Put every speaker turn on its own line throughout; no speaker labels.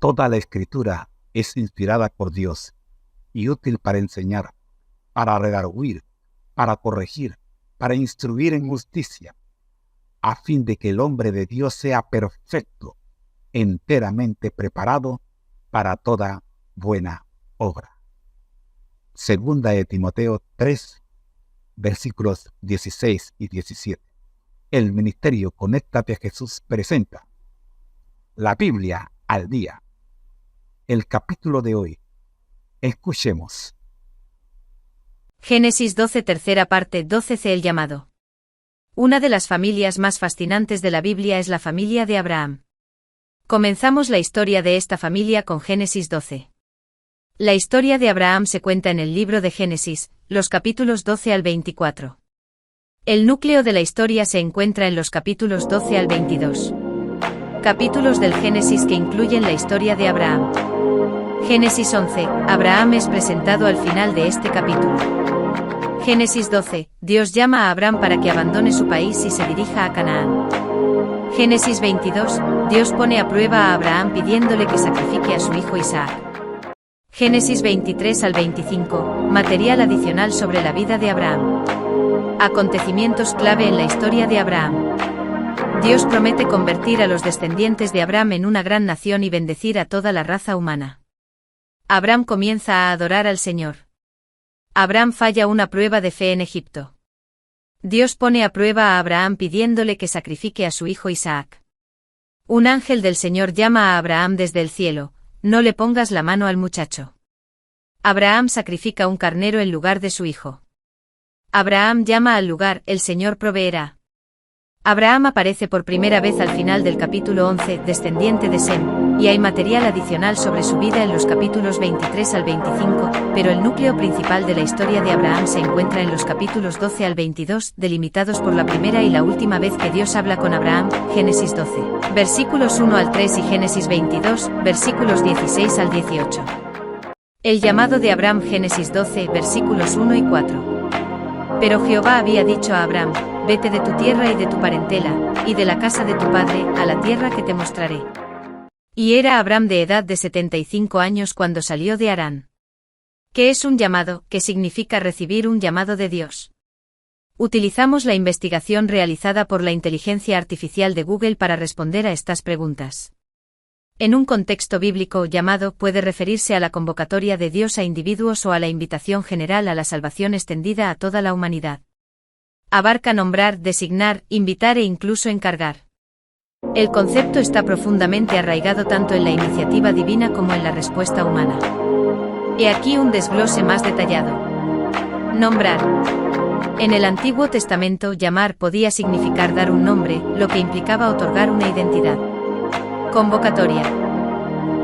Toda la Escritura es inspirada por Dios y útil para enseñar, para redarguir, para corregir, para instruir en justicia, a fin de que el hombre de Dios sea perfecto, enteramente preparado para toda buena obra. Segunda de Timoteo 3, versículos 16 y 17. El ministerio Conéctate a Jesús presenta la Biblia al día. El capítulo de hoy. Escuchemos.
Génesis 12, tercera parte, 12c. El llamado. Una de las familias más fascinantes de la Biblia es la familia de Abraham. Comenzamos la historia de esta familia con Génesis 12. La historia de Abraham se cuenta en el libro de Génesis, los capítulos 12 al 24. El núcleo de la historia se encuentra en los capítulos 12 al 22. Capítulos del Génesis que incluyen la historia de Abraham. Génesis 11, Abraham es presentado al final de este capítulo. Génesis 12, Dios llama a Abraham para que abandone su país y se dirija a Canaán. Génesis 22, Dios pone a prueba a Abraham pidiéndole que sacrifique a su hijo Isaac. Génesis 23 al 25, material adicional sobre la vida de Abraham. Acontecimientos clave en la historia de Abraham. Dios promete convertir a los descendientes de Abraham en una gran nación y bendecir a toda la raza humana. Abraham comienza a adorar al Señor. Abraham falla una prueba de fe en Egipto. Dios pone a prueba a Abraham pidiéndole que sacrifique a su hijo Isaac. Un ángel del Señor llama a Abraham desde el cielo: no le pongas la mano al muchacho. Abraham sacrifica un carnero en lugar de su hijo. Abraham llama al lugar: el Señor proveerá. Abraham aparece por primera vez al final del capítulo 11, descendiente de Sem, y hay material adicional sobre su vida en los capítulos 23 al 25, pero el núcleo principal de la historia de Abraham se encuentra en los capítulos 12 al 22, delimitados por la primera y la última vez que Dios habla con Abraham, Génesis 12, versículos 1 al 3 y Génesis 22, versículos 16 al 18. El llamado de Abraham, Génesis 12, versículos 1 y 4. Pero Jehová había dicho a Abraham: vete de tu tierra y de tu parentela, y de la casa de tu padre, a la tierra que te mostraré. Y era Abraham de edad de 75 años cuando salió de Harán. ¿Qué es un llamado? ¿Qué significa recibir un llamado de Dios? Utilizamos la investigación realizada por la inteligencia artificial de Google para responder a estas preguntas. En un contexto bíblico, llamado puede referirse a la convocatoria de Dios a individuos o a la invitación general a la salvación extendida a toda la humanidad. Abarca nombrar, designar, invitar e incluso encargar. El concepto está profundamente arraigado tanto en la iniciativa divina como en la respuesta humana. He aquí un desglose más detallado. Nombrar. En el Antiguo Testamento, llamar podía significar dar un nombre, lo que implicaba otorgar una identidad. Convocatoria.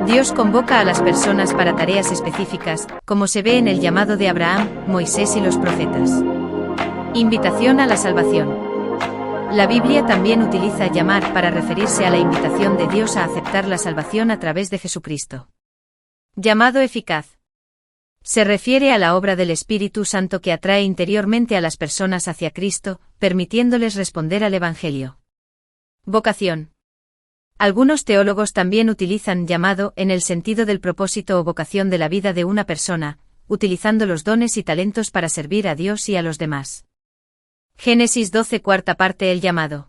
Dios convoca a las personas para tareas específicas, como se ve en el llamado de Abraham, Moisés y los profetas. Invitación a la salvación. La Biblia también utiliza llamar para referirse a la invitación de Dios a aceptar la salvación a través de Jesucristo. Llamado eficaz. Se refiere a la obra del Espíritu Santo que atrae interiormente a las personas hacia Cristo, permitiéndoles responder al Evangelio. Vocación. Algunos teólogos también utilizan llamado en el sentido del propósito o vocación de la vida de una persona, utilizando los dones y talentos para servir a Dios y a los demás. Génesis 12, cuarta parte. El llamado.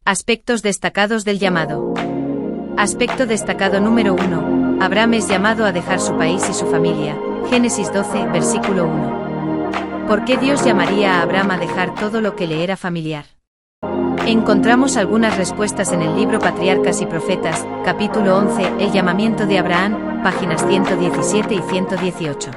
Aspectos destacados del llamado. Aspecto destacado número 1. Abraham es llamado a dejar su país y su familia. Génesis 12, versículo 1. ¿Por qué Dios llamaría a Abraham a dejar todo lo que le era familiar? Encontramos algunas respuestas en el libro Patriarcas y Profetas, capítulo 11, el llamamiento de Abraham, páginas 117 y 118.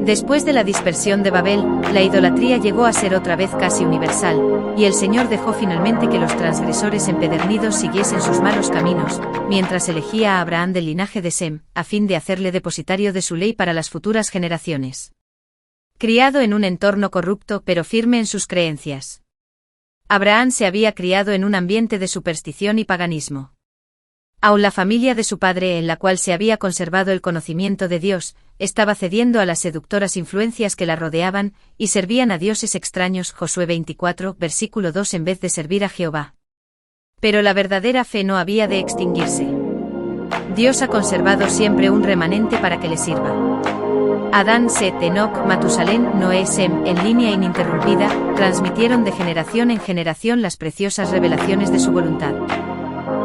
Después de la dispersión de Babel, la idolatría llegó a ser otra vez casi universal, y el Señor dejó finalmente que los transgresores empedernidos siguiesen sus malos caminos, mientras elegía a Abraham del linaje de Sem, a fin de hacerle depositario de su ley para las futuras generaciones. Criado en un entorno corrupto pero firme en sus creencias. Abraham se había criado en un ambiente de superstición y paganismo. Aun la familia de su padre, en la cual se había conservado el conocimiento de Dios, estaba cediendo a las seductoras influencias que la rodeaban, y servían a dioses extraños. Josué 24, versículo 2, en vez de servir a Jehová. Pero la verdadera fe no había de extinguirse. Dios ha conservado siempre un remanente para que le sirva. Adán, Set, Enoc, Matusalén, Noé, Sem, en línea ininterrumpida, transmitieron de generación en generación las preciosas revelaciones de su voluntad.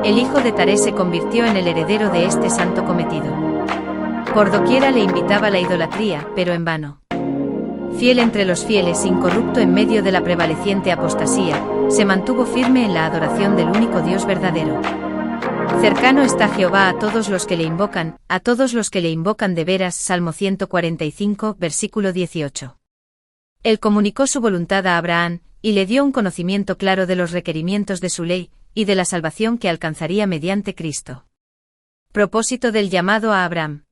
El hijo de Taré se convirtió en el heredero de este santo cometido. Por doquiera le invitaba la idolatría, pero en vano. Fiel entre los fieles, incorrupto en medio de la prevaleciente apostasía, se mantuvo firme en la adoración del único Dios verdadero. Cercano está Jehová a todos los que le invocan, a todos los que le invocan de veras. Salmo 145, versículo 18. Él comunicó su voluntad a Abraham, y le dio un conocimiento claro de los requerimientos de su ley, y de la salvación que alcanzaría mediante Cristo. Propósito del llamado a Abraham.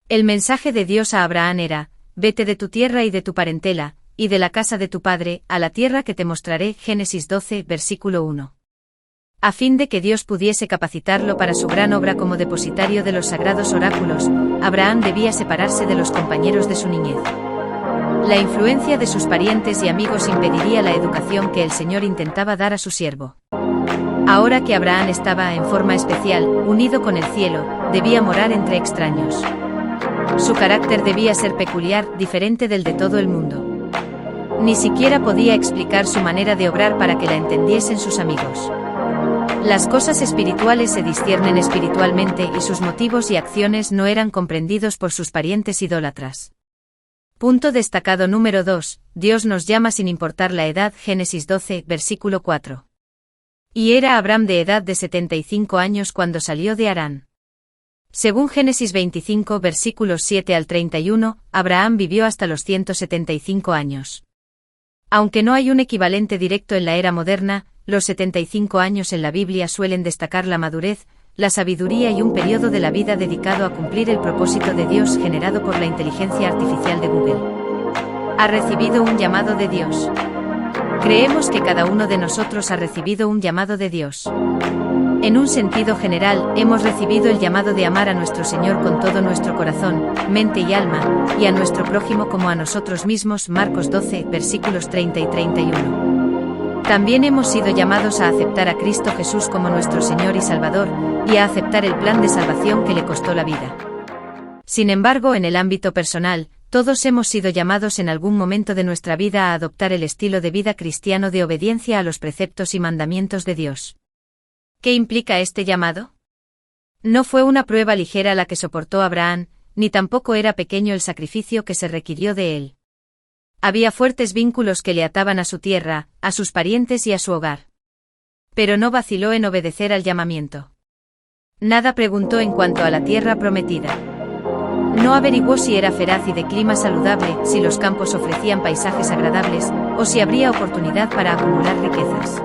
El mensaje de Dios a Abraham era: vete de tu tierra y de tu parentela, y de la casa de tu padre, a la tierra que te mostraré. Génesis 12, versículo 1. A fin de que Dios pudiese capacitarlo para su gran obra como depositario de los sagrados oráculos, Abraham debía separarse de los compañeros de su niñez. La influencia de sus parientes y amigos impediría la educación que el Señor intentaba dar a su siervo. Ahora que Abraham estaba en forma especial, unido con el cielo, debía morar entre extraños. Su carácter debía ser peculiar, diferente del de todo el mundo. Ni siquiera podía explicar su manera de obrar para que la entendiesen sus amigos. Las cosas espirituales se disciernen espiritualmente y sus motivos y acciones no eran comprendidos por sus parientes idólatras. Punto destacado número 2. Dios nos llama sin importar la edad. Génesis 12, versículo 4. Y era Abraham de edad de 75 años cuando salió de Harán. Según Génesis 25, versículos 7 al 31, Abraham vivió hasta los 175 años. Aunque no hay un equivalente directo en la era moderna, los 75 años en la Biblia suelen destacar la madurez, la sabiduría y un periodo de la vida dedicado a cumplir el propósito de Dios generado por la inteligencia artificial de Google. ¿Ha recibido un llamado de Dios? Creemos que cada uno de nosotros ha recibido un llamado de Dios. En un sentido general, hemos recibido el llamado de amar a nuestro Señor con todo nuestro corazón, mente y alma, y a nuestro prójimo como a nosotros mismos. Marcos 12, versículos 30 y 31. También hemos sido llamados a aceptar a Cristo Jesús como nuestro Señor y Salvador, y a aceptar el plan de salvación que le costó la vida. Sin embargo, en el ámbito personal, todos hemos sido llamados en algún momento de nuestra vida a adoptar el estilo de vida cristiano de obediencia a los preceptos y mandamientos de Dios. ¿Qué implica este llamado? No fue una prueba ligera la que soportó Abraham, ni tampoco era pequeño el sacrificio que se requirió de él. Había fuertes vínculos que le ataban a su tierra, a sus parientes y a su hogar. Pero no vaciló en obedecer al llamamiento. Nada preguntó en cuanto a la tierra prometida. No averiguó si era feraz y de clima saludable, si los campos ofrecían paisajes agradables, o si habría oportunidad para acumular riquezas.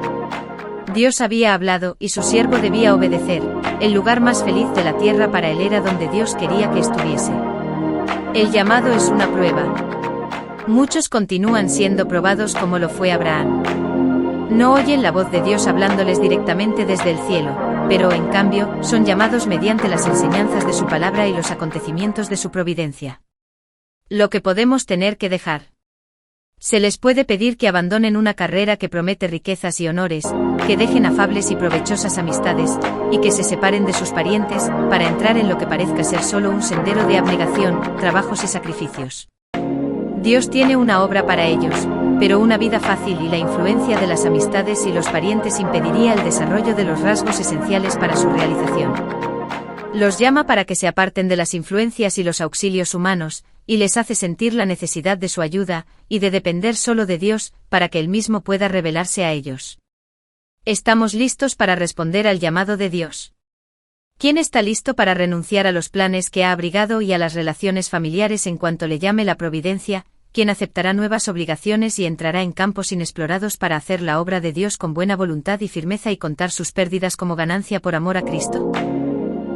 Dios había hablado y su siervo debía obedecer. El lugar más feliz de la tierra para él era donde Dios quería que estuviese. El llamado es una prueba. Muchos continúan siendo probados como lo fue Abraham. No oyen la voz de Dios hablándoles directamente desde el cielo, pero en cambio, son llamados mediante las enseñanzas de su palabra y los acontecimientos de su providencia. Lo que podemos tener que dejar. Se les puede pedir que abandonen una carrera que promete riquezas y honores, que dejen afables y provechosas amistades, y que se separen de sus parientes, para entrar en lo que parezca ser solo un sendero de abnegación, trabajos y sacrificios. Dios tiene una obra para ellos, pero una vida fácil y la influencia de las amistades y los parientes impediría el desarrollo de los rasgos esenciales para su realización. Los llama para que se aparten de las influencias y los auxilios humanos, y les hace sentir la necesidad de su ayuda, y de depender solo de Dios, para que Él mismo pueda revelarse a ellos. ¿Estamos listos para responder al llamado de Dios? ¿Quién está listo para renunciar a los planes que ha abrigado y a las relaciones familiares en cuanto le llame la providencia? ¿Quién aceptará nuevas obligaciones y entrará en campos inexplorados para hacer la obra de Dios con buena voluntad y firmeza y contar sus pérdidas como ganancia por amor a Cristo?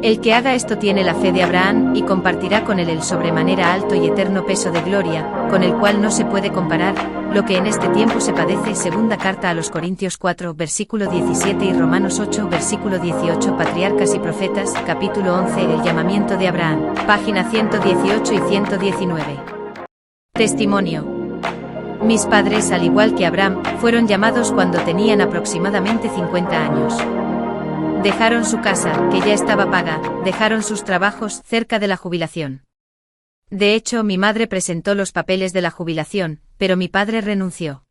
El que haga esto tiene la fe de Abraham y compartirá con él el sobremanera alto y eterno peso de gloria, con el cual no se puede comparar lo que en este tiempo se padece. Segunda carta a los Corintios 4, versículo 17 y Romanos 8, versículo 18. Patriarcas y Profetas, capítulo 11. El llamamiento de Abraham, página 118 y 119. Testimonio. Mis padres, al igual que Abraham, fueron llamados cuando tenían aproximadamente 50 años. Dejaron su casa, que ya estaba paga, dejaron sus trabajos cerca de la jubilación. De hecho, mi madre presentó los papeles de la jubilación, pero mi padre renunció.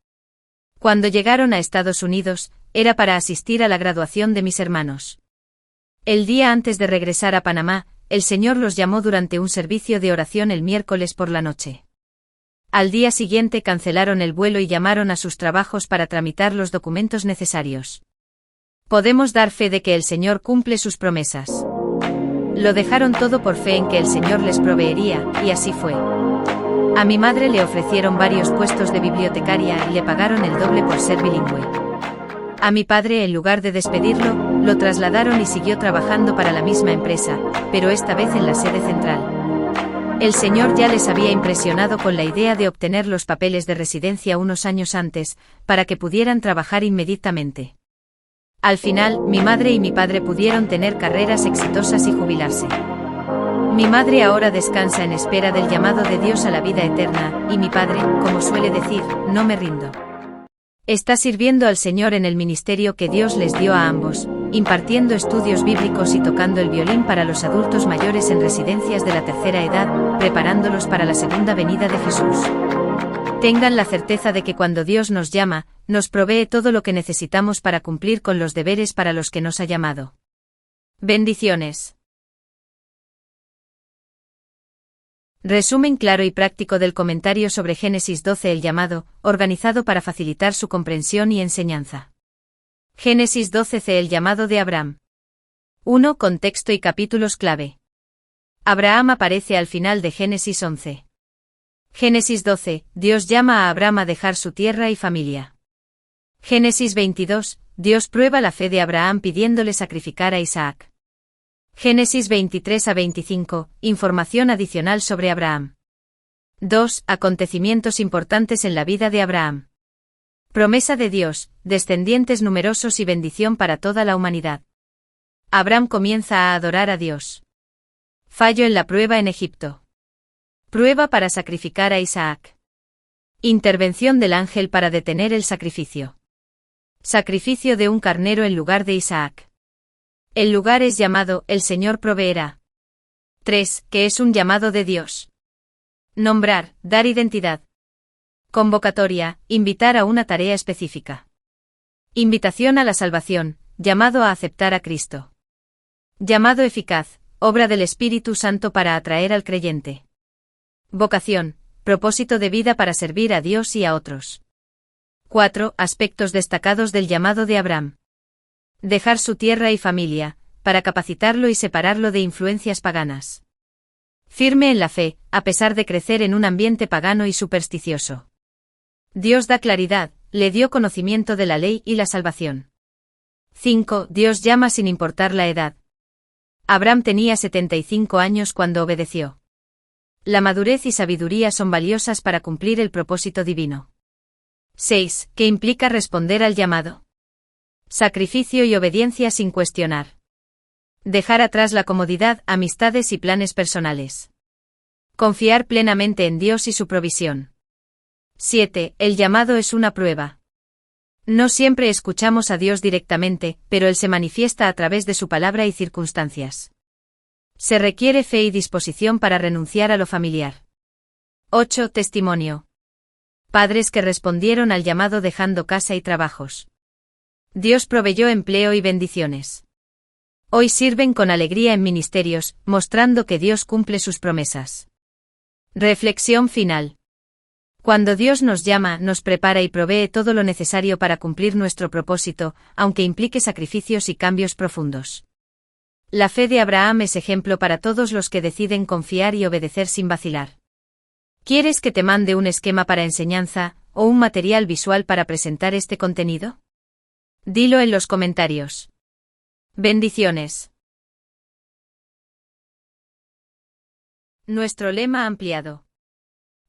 Cuando llegaron a Estados Unidos, era para asistir a la graduación de mis hermanos. El día antes de regresar a Panamá, el Señor los llamó durante un servicio de oración el miércoles por la noche. Al día siguiente cancelaron el vuelo y llamaron a sus trabajos para tramitar los documentos necesarios. Podemos dar fe de que el Señor cumple sus promesas. Lo dejaron todo por fe en que el Señor les proveería, y así fue. A mi madre le ofrecieron varios puestos de bibliotecaria y le pagaron el doble por ser bilingüe. A mi padre, en lugar de despedirlo, lo trasladaron y siguió trabajando para la misma empresa, pero esta vez en la sede central. El Señor ya les había impresionado con la idea de obtener los papeles de residencia unos años antes, para que pudieran trabajar inmediatamente. Al final, mi madre y mi padre pudieron tener carreras exitosas y jubilarse. Mi madre ahora descansa en espera del llamado de Dios a la vida eterna, y mi padre, como suele decir, no me rindo. Está sirviendo al Señor en el ministerio que Dios les dio a ambos, impartiendo estudios bíblicos y tocando el violín para los adultos mayores en residencias de la tercera edad, preparándolos para la segunda venida de Jesús. Tengan la certeza de que cuando Dios nos llama, nos provee todo lo que necesitamos para cumplir con los deberes para los que nos ha llamado. Bendiciones. Resumen claro y práctico del comentario sobre Génesis 12, el llamado, organizado para facilitar su comprensión y enseñanza. Génesis 12c, el llamado de Abraham. 1. Contexto y capítulos clave. Abraham aparece al final de Génesis 11. Génesis 12, Dios llama a Abraham a dejar su tierra y familia. Génesis 22, Dios prueba la fe de Abraham pidiéndole sacrificar a Isaac. Génesis 23 a 25, información adicional sobre Abraham. 2. Acontecimientos importantes en la vida de Abraham. Promesa de Dios, descendientes numerosos y bendición para toda la humanidad. Abraham comienza a adorar a Dios. Fallo en la prueba en Egipto. Prueba para sacrificar a Isaac. Intervención del ángel para detener el sacrificio. Sacrificio de un carnero en lugar de Isaac. El lugar es llamado El Señor proveerá. 3. ¿Qué es un llamado de Dios? Nombrar, dar identidad. Convocatoria, invitar a una tarea específica. Invitación a la salvación, llamado a aceptar a Cristo. Llamado eficaz, obra del Espíritu Santo para atraer al creyente. Vocación, propósito de vida para servir a Dios y a otros. 4. Aspectos destacados del llamado de Abraham. Dejar su tierra y familia, para capacitarlo y separarlo de influencias paganas. Firme en la fe, a pesar de crecer en un ambiente pagano y supersticioso. Dios da claridad, le dio conocimiento de la ley y la salvación. 5. Dios llama sin importar la edad. Abraham tenía 75 años cuando obedeció. La madurez y sabiduría son valiosas para cumplir el propósito divino. 6. ¿Qué implica responder al llamado? Sacrificio y obediencia sin cuestionar. Dejar atrás la comodidad, amistades y planes personales. Confiar plenamente en Dios y su provisión. 7. El llamado es una prueba. No siempre escuchamos a Dios directamente, pero Él se manifiesta a través de su palabra y circunstancias. Se requiere fe y disposición para renunciar a lo familiar. 8. Testimonio. Padres que respondieron al llamado dejando casa y trabajos. Dios proveyó empleo y bendiciones. Hoy sirven con alegría en ministerios, mostrando que Dios cumple sus promesas. Reflexión final. Cuando Dios nos llama, nos prepara y provee todo lo necesario para cumplir nuestro propósito, aunque implique sacrificios y cambios profundos. La fe de Abraham es ejemplo para todos los que deciden confiar y obedecer sin vacilar. ¿Quieres que te mande un esquema para enseñanza, o un material visual para presentar este contenido? Dilo en los comentarios. Bendiciones. Nuestro lema ampliado.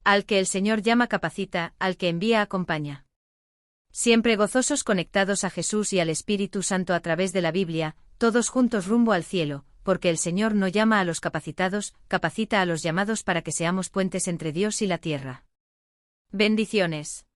Al que el Señor llama capacita, al que envía acompaña. Siempre gozosos conectados a Jesús y al Espíritu Santo a través de la Biblia, todos juntos rumbo al cielo, porque el Señor no llama a los capacitados, capacita a los llamados para que seamos puentes entre Dios y la tierra. Bendiciones.